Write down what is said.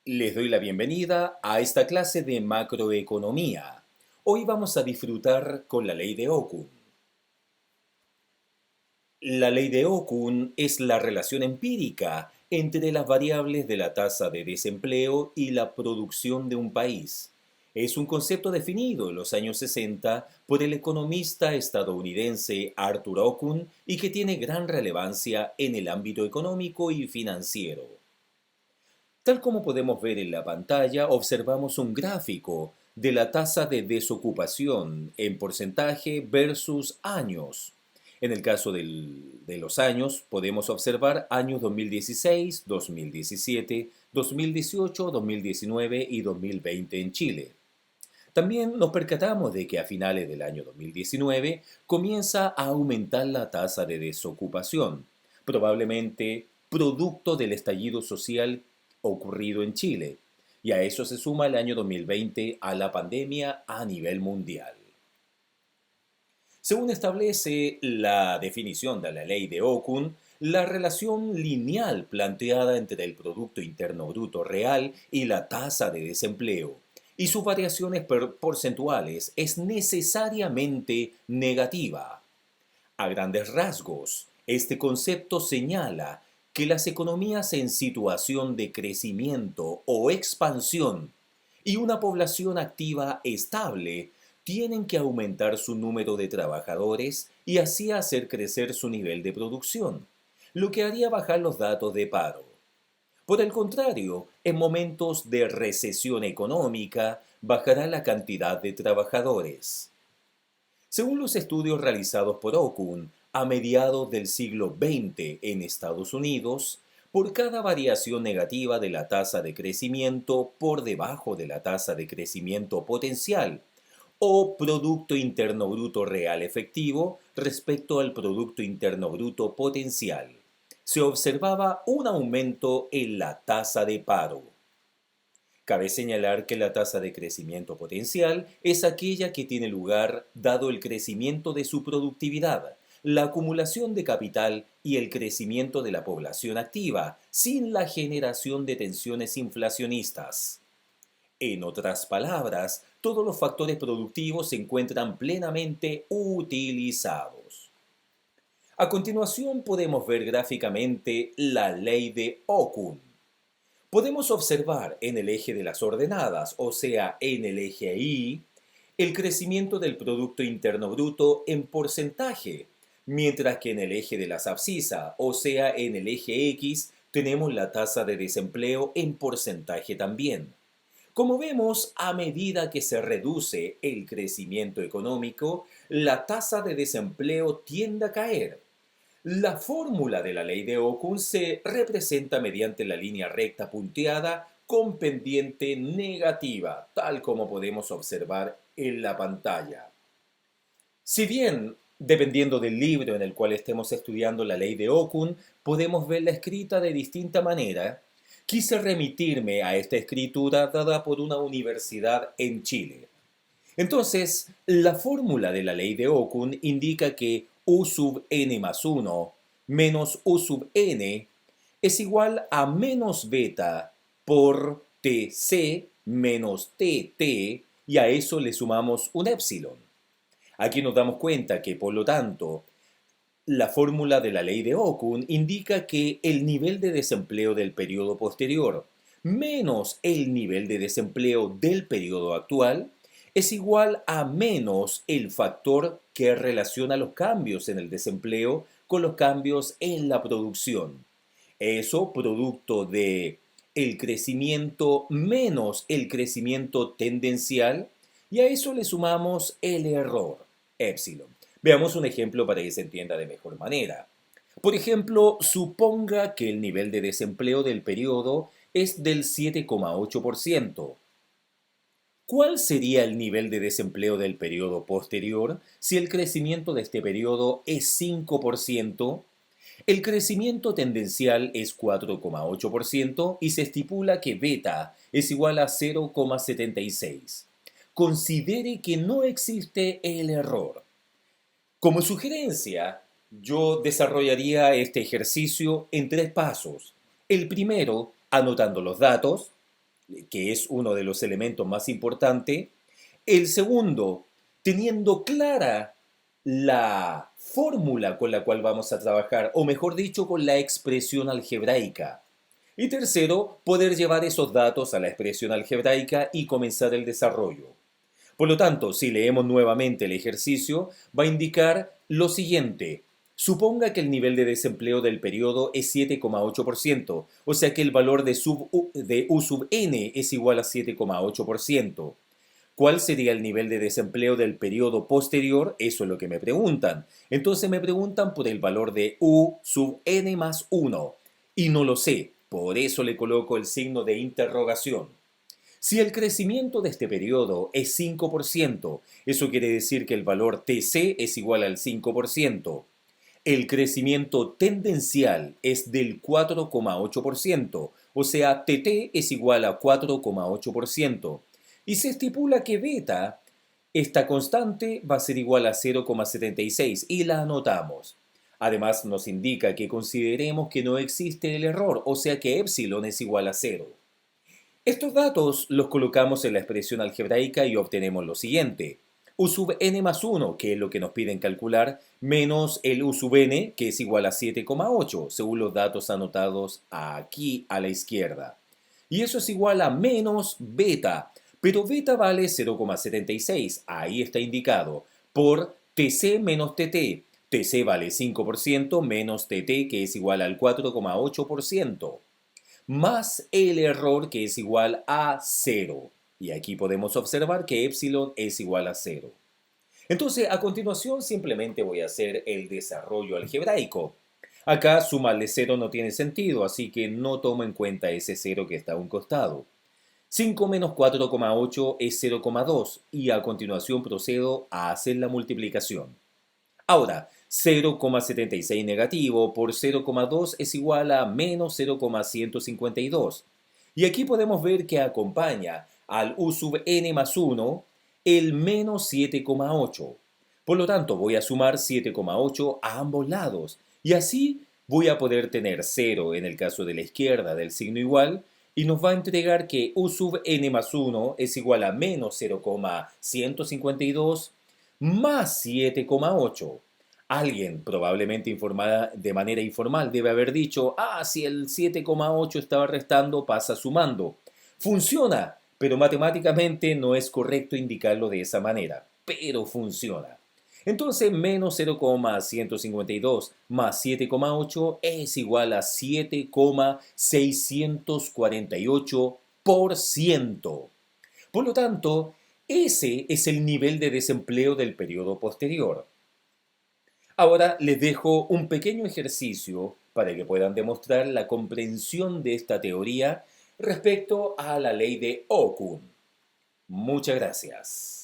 Les doy la bienvenida a esta clase de macroeconomía. Hoy vamos a disfrutar con la ley de Okun. La ley de Okun es la relación empírica entre las variables de la tasa de desempleo y la producción de un país. Es un concepto definido en los años 60 por el economista estadounidense Arthur Okun y que tiene gran relevancia en el ámbito económico y financiero. Tal como podemos ver en la pantalla, observamos un gráfico de la tasa de desocupación en porcentaje versus años. En el caso de los años, podemos observar años 2016, 2017, 2018, 2019 y 2020 en Chile. También nos percatamos de que a finales del año 2019 comienza a aumentar la tasa de desocupación, probablemente producto del estallido social ocurrido en Chile, y a eso se suma el año 2020 a la pandemia a nivel mundial. Según establece la definición de la ley de Okun, la relación lineal planteada entre el Producto Interno Bruto real y la tasa de desempleo y sus variaciones porcentuales es necesariamente negativa. A grandes rasgos, este concepto señala que las economías en situación de crecimiento o expansión y una población activa estable tienen que aumentar su número de trabajadores y así hacer crecer su nivel de producción, lo que haría bajar los datos de paro. Por el contrario, en momentos de recesión económica, bajará la cantidad de trabajadores. Según los estudios realizados por Okun a mediados del siglo XX en Estados Unidos, por cada variación negativa de la tasa de crecimiento por debajo de la tasa de crecimiento potencial o Producto Interno Bruto Real Efectivo respecto al Producto Interno Bruto Potencial, se observaba un aumento en la tasa de paro. Cabe señalar que la tasa de crecimiento potencial es aquella que tiene lugar dado el crecimiento de su productividad, la acumulación de capital y el crecimiento de la población activa, sin la generación de tensiones inflacionistas. En otras palabras, todos los factores productivos se encuentran plenamente utilizados. A continuación podemos ver gráficamente la ley de Okun. Podemos observar en el eje de las ordenadas, o sea, en el eje Y, el crecimiento del Producto Interno Bruto en porcentaje, mientras que en el eje de las abscisas, o sea, en el eje X, tenemos la tasa de desempleo en porcentaje también. Como vemos, a medida que se reduce el crecimiento económico, la tasa de desempleo tiende a caer. La fórmula de la ley de Okun se representa mediante la línea recta punteada con pendiente negativa, tal como podemos observar en la pantalla. Si bien, dependiendo del libro en el cual estemos estudiando la ley de Okun, podemos verla escrita de distinta manera, quise remitirme a esta escritura dada por una universidad en Chile. Entonces, la fórmula de la ley de Okun indica que U sub n más 1 menos U sub n es igual a menos beta por Tc menos Tt y a eso le sumamos un épsilon. Aquí nos damos cuenta que, por lo tanto, la fórmula de la ley de Okun indica que el nivel de desempleo del periodo posterior menos el nivel de desempleo del periodo actual es igual a menos el factor que relaciona los cambios en el desempleo con los cambios en la producción. Eso producto de el crecimiento menos el crecimiento tendencial y a eso le sumamos el error, épsilon. Veamos un ejemplo para que se entienda de mejor manera. Por ejemplo, suponga que el nivel de desempleo del periodo es del 7,8%. ¿Cuál sería el nivel de desempleo del periodo posterior si el crecimiento de este periodo es 5%? El crecimiento tendencial es 4,8% y se estipula que beta es igual a 0,76. Considere que no existe el error. Como sugerencia, yo desarrollaría este ejercicio en tres pasos. El primero, anotando los datos. que es uno de los elementos más importantes. El segundo, teniendo clara la fórmula con la cual vamos a trabajar, o mejor dicho, con la expresión algebraica. Y tercero, poder llevar esos datos a la expresión algebraica y comenzar el desarrollo. Por lo tanto, si leemos nuevamente el ejercicio, va a indicar lo siguiente. Suponga que el nivel de desempleo del periodo es 7,8%, o sea que el valor de U sub n es igual a 7,8%. ¿Cuál sería el nivel de desempleo del periodo posterior? Eso es lo que me preguntan. Entonces me preguntan por el valor de U sub n más 1. Y no lo sé, por eso le coloco el signo de interrogación. Si el crecimiento de este periodo es 5%, eso quiere decir que el valor TC es igual al 5%. El crecimiento tendencial es del 4,8%, o sea, TT es igual a 4,8%. Y se estipula que beta, esta constante, va a ser igual a 0,76 y la anotamos. Además, nos indica que consideremos que no existe el error, o sea que epsilon es igual a 0. Estos datos los colocamos en la expresión algebraica y obtenemos lo siguiente. U sub n más 1, que es lo que nos piden calcular, menos el U sub n, que es igual a 7,8, según los datos anotados aquí a la izquierda. Y eso es igual a menos beta, pero beta vale 0,76, ahí está indicado, por TC menos TT. TC vale 5% menos TT, que es igual al 4,8%, más el error, que es igual a 0. Y aquí podemos observar que epsilon es igual a 0. Entonces, a continuación simplemente voy a hacer el desarrollo algebraico. Acá sumarle 0 no tiene sentido, así que no tomo en cuenta ese 0 que está a un costado. 5 menos 4,8 es 0,2 y a continuación procedo a hacer la multiplicación. Ahora, 0,76 negativo por 0,2 es igual a menos 0,152. Y aquí podemos ver que acompaña al U sub n más 1 el menos 7,8. Por lo tanto, voy a sumar 7,8 a ambos lados. Y así voy a poder tener 0 en el caso de la izquierda del signo igual. Y nos va a entregar que U sub n más 1 es igual a menos 0,152 más 7,8. Alguien, probablemente informada de manera informal, debe haber dicho, si el 7,8 estaba restando, pasa sumando. Funciona, pero matemáticamente no es correcto indicarlo de esa manera, pero funciona. Entonces, menos 0,152 más 7,8 es igual a 7,648%. Por lo tanto, ese es el nivel de desempleo del periodo posterior. Ahora les dejo un pequeño ejercicio para que puedan demostrar la comprensión de esta teoría respecto a la ley de Okun. Muchas gracias.